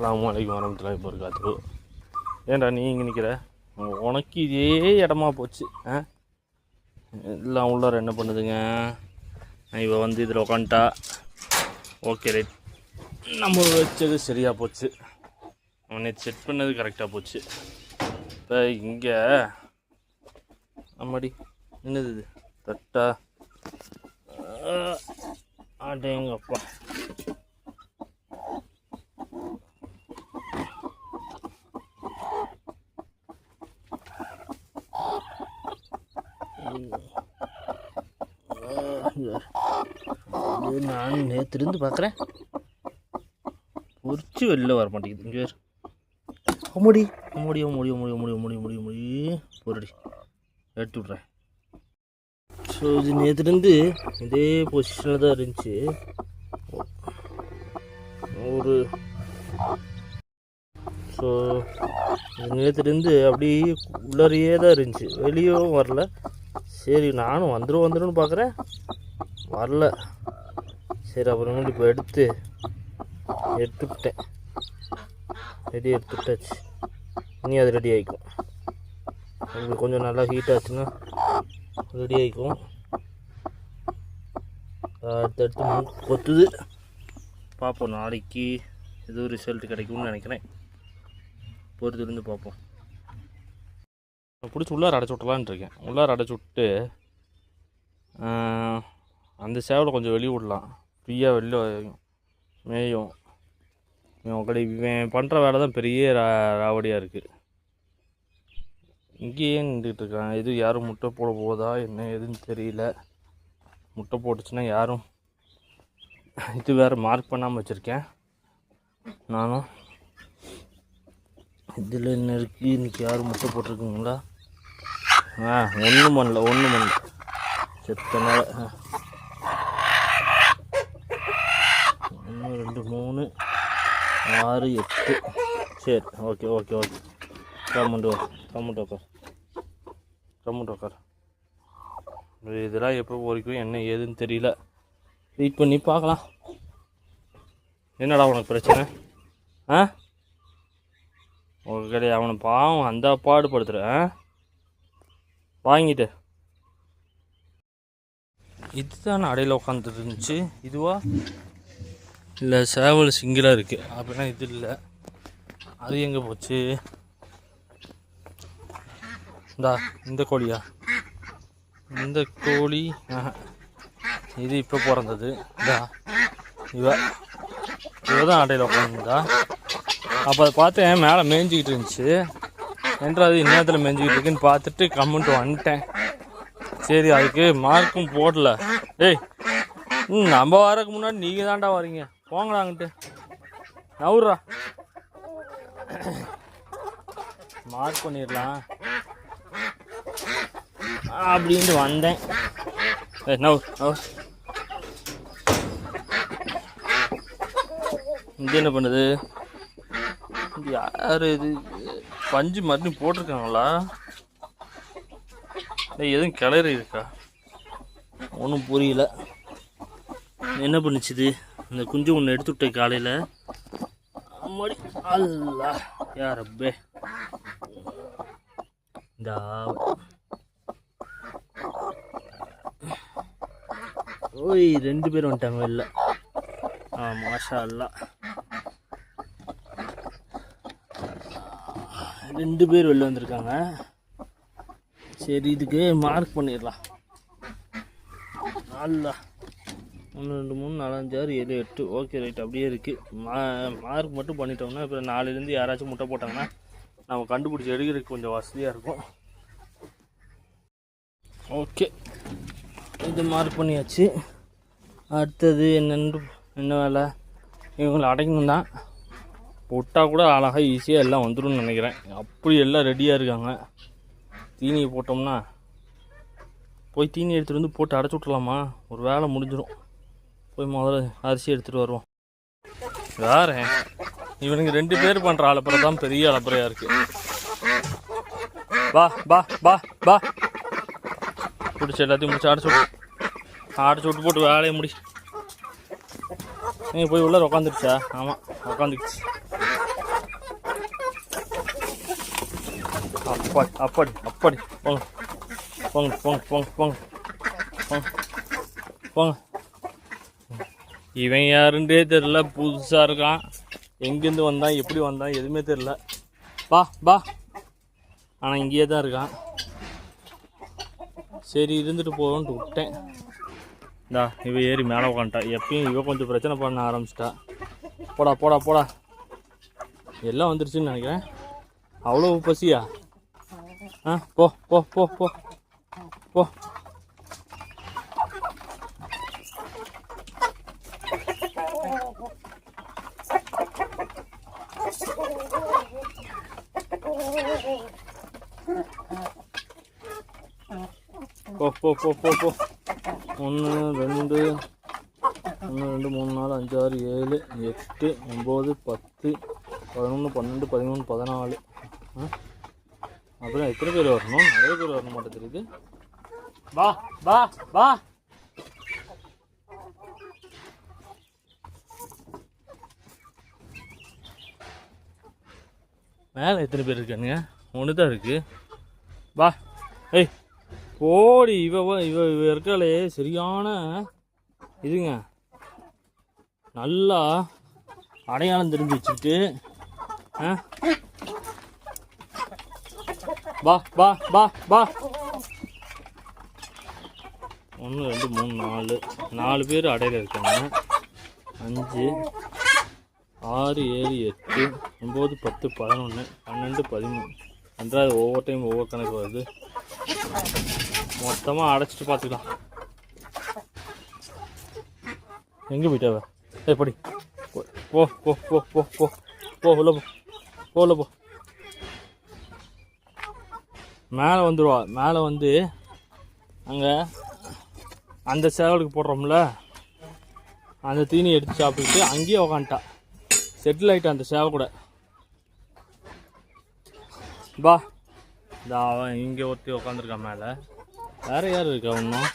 அஸ்ஸலாமு அலைக்கும் வரஹ்மத்துல்லாஹி வபரகாத்துஹு. ஏன்டா நீ இங்கே நிற்கிற? உனக்கு இதே இடமா போச்சு. எல்லாம் உள்ளார என்ன பண்ணுதுங்க? இவ வந்து இதில் உக்காந்துட்டா. ஓகே ரைட், நம்ம வச்சது சரியாக போச்சு. அவனை செட் பண்ணது கரெக்டாக போச்சு. இப்போ இங்கே அம்மாடி என்னது இது தட்டா? அடேங்கப்பா, நான் நேற்றுலேருந்து பார்க்குறேன், பொறிச்சு வெளில வர மாட்டேங்குது. இங்கே முடி முடியும் முடியும் முடியும் முடியும் முடியும் முடியும் முடியும் பொருடி எடுத்து விட்றேன். ஸோ இது நேற்றுலேருந்து இதே பொசிஷனில் தான் இருந்துச்சு. ஒரு ஸோ நேற்றுலேருந்து அப்படி உள்ளறையே தான் இருந்துச்சு, வெளியும் வரல. சரி நானும் வந்துடும் பார்க்குறேன், வரல. சரி அப்புறமேட்டு இப்போ எடுத்துக்கிட்டேன். ரெடி எடுத்துட்டாச்சு. இனி அது ரெடி ஆகிக்கும். உங்களுக்கு கொஞ்சம் நல்லா ஹீட் ஆச்சுன்னா ரெடி ஆகிக்கும். அடுத்தடுத்து கொத்துது. பார்ப்போம், நாளைக்கு எதுவும் ரிசல்ட் கிடைக்கும்னு நினைக்கிறேன். பொறுத்திருந்து பார்ப்போம். பிடிச்சி உள்ளார அடைச்சி விட்டலான்ட்டு இருக்கேன். உள்ளார அடைச்சி விட்டு அந்த சேவலை கொஞ்சம் வெளியே விடலாம், ஃப்ரீயாக வெளில மேயும். இவன் பண்ணுற வேலை தான் பெரிய ராவடியாக இருக்குது. இங்கேயே நின்றுட்டு இருக்கான். எது யாரும் முட்டை போட போதா என்ன எதுன்னு தெரியல. முட்டை போட்டுச்சுன்னா யாரும் இது வேறு மார்க் பண்ணாமல் வச்சுருக்கேன் நானும். இதில் என்ன இருக்குது? இன்றைக்கி யாரும் முட்டை போட்டிருக்குங்களா? ஒன்றும் பண்ணல செத்தனால. 1 2 3 6 8. சரி ஓகே. கம்முண்டு உக்கார். இதெல்லாம் எப்போ வரைக்கும் என்ன ஏதுன்னு தெரியல. வெயிட் பண்ணி பார்க்கலாம். என்னடா உனக்கு பிரச்சனை? உங்கள் கிடையாது, அவனை பாவம் அந்த பாடுபடுத்துகிறேன். வாங்கிட்டு இதுதான் அடையில் உட்காந்துட்டு இருந்துச்சு. இதுவா இல்லை சேவல் சிங்கிளாக இருக்குது அப்படின்னா இது இல்லை. அது எங்கே போச்சு? இந்த கோழியா? இந்த கோழி இது இப்போ பிறந்தது. இவதான் அடையில் உட்காந்துருந்தா. அப்போ அதை பார்த்தேன், மேலே மேய்ஞ்சிக்கிட்டு இருந்துச்சு. என்றாது இன்னத்தில் மேய்ஞ்சிக்கிட்டு இருக்குன்னு பார்த்துட்டு கம்முன்ட்டு வந்துட்டேன். சரி அதுக்கு மார்க்கும் போடல. நம்ம வரக்கு முன்னாடி நீங்கள் தான்டா வரீங்க, போங்கடாங்கிட்டு நவுறா மார்க் பண்ணிடலாம் அப்படின்ட்டு வந்தேன். இது என்ன பண்ணுது? யார் இது? பஞ்சு மறுபடியும் போட்டிருக்காங்களா? எதுவும் கிளறி இருக்கா? ஒன்றும் புரியல. என்ன பண்ணிச்சுது? இந்த குஞ்சு ஒன்று எடுத்து விட்டேன் காலையில். அம்மாடி அல்லா யார் அப்பே இந்த ஓய் 2 பேர் வந்துட்டாங்க வெளில. மாஷா அல்லா 2 பேர் வெளில வந்திருக்காங்க. சரி இதுக்கு மார்க் பண்ணிடலாம். 1 2 3 4 5 6 7 8. ஓகே ரைட், அப்படியே இருக்குது. மார்க் மட்டும் பண்ணிட்டோம்னா இப்போ நாளையிலேருந்து யாராச்சும் முட்டை போட்டாங்கன்னா நம்ம கண்டுபிடிச்சி எடுக்கிறதுக்கு கொஞ்சம் வசதியாக இருக்கும். ஓகே, இது மார்க் பண்ணியாச்சு. அடுத்தது என்ன வேலை? இவங்களை அடைக்கணும் தான். போட்டால் கூட அழகாக ஈஸியாக எல்லாம் வந்துடும் நினைக்கிறேன். அப்படி எல்லாம் ரெடியாக இருக்காங்க. தீனியை போட்டோம்னா போய் தீனி எடுத்துகிட்டு வந்து போட்டு அடைச்சி விட்றலாமா? ஒரு வேலை முடிஞ்சிடும். போய் முதல்ல அரிசி எடுத்துகிட்டு வருவோம். வேறு இவனுங்க 2 பேர் பண்ணுற அலப்பறை தான் பெரிய அலப்பறையாக இருக்குது. வா பிடிச்ச எல்லாத்தையும் முடிச்சு அடைச்சி விட்டு போட்டு வேலையை முடி. நீங்கள் போய் உள்ளே உட்காந்துருச்சா? ஆமாம் உட்காந்துக்குச்சு. அப்படி அப்படி அப்படி போங்க போங்க போங்க போங்க போங்க போங்க போங்க. இவன் யாருன்றே தெரில, புதுசாக இருக்கான். எங்கேருந்து வந்தான், எப்படி வந்தான், எதுவுமே தெரில. பா பா, ஆனால் இங்கேயே தான் இருக்கான். சரி இருந்துட்டு போவோன்ட்டு விட்டேன். இந்தா இவ ஏறி மேலே உட்காந்துட்டா. எப்பயும் இவ கொஞ்சம் பிரச்சனை பண்ண ஆரம்பிச்சிட்டா. போடா போடா போடா. எல்லாம் வந்துருச்சுன்னு நினைக்கிறேன். அவ்வளோ பசியா? ஆ போ போ போ போ போ. போ போ போ போ போ. 1 2 3 4 5 6 7 8 9 10 11 12 13 14. அப்புறம் எத்தனை பேர் வரணும்? நிறைய பேர் வரணும் மாட்டேன் தெரியுது. வா வா வா. மேலே எத்தனை பேர் இருக்கானுங்க? 1 தான் இருக்கு. வா ஏய் போடி. இவ இவ இவ இருக்காளே சரியான இதுங்க. நல்லா அடையாளம் தெரிஞ்சு வச்சுக்கிட்டு வா வா வா வா. 1 2 3 4 பேர் அடையில இருக்காங்க. 5 6 7 8 9 10 11 12 13. ரெண்டாவது ஒவ்வொரு டைம் ஒவ்வொரு கணக்கு வருது. மொத்தமாக அடைச்சிட்டு பார்த்துக்கலாம். எங்கே போயிட்டாவ? படி போ போ போ போ போ போ உள்ள போ போ உள்ள போ. மேலே வந்துடுவா. மேலே வந்து அங்கே அந்த சேவலுக்கு போடுறோம்ல, அந்த தீனி எடுத்து சாப்பிட்டுட்டு அங்கேயே உக்காந்துட்டா. செட்டில் ஆகிட்டா அந்த சேவை கூட. பா இந்த அவன் இங்கே ஒருத்தி உக்காந்துருக்கான் மேலே. வேறு யார் இருக்கா இன்னும்?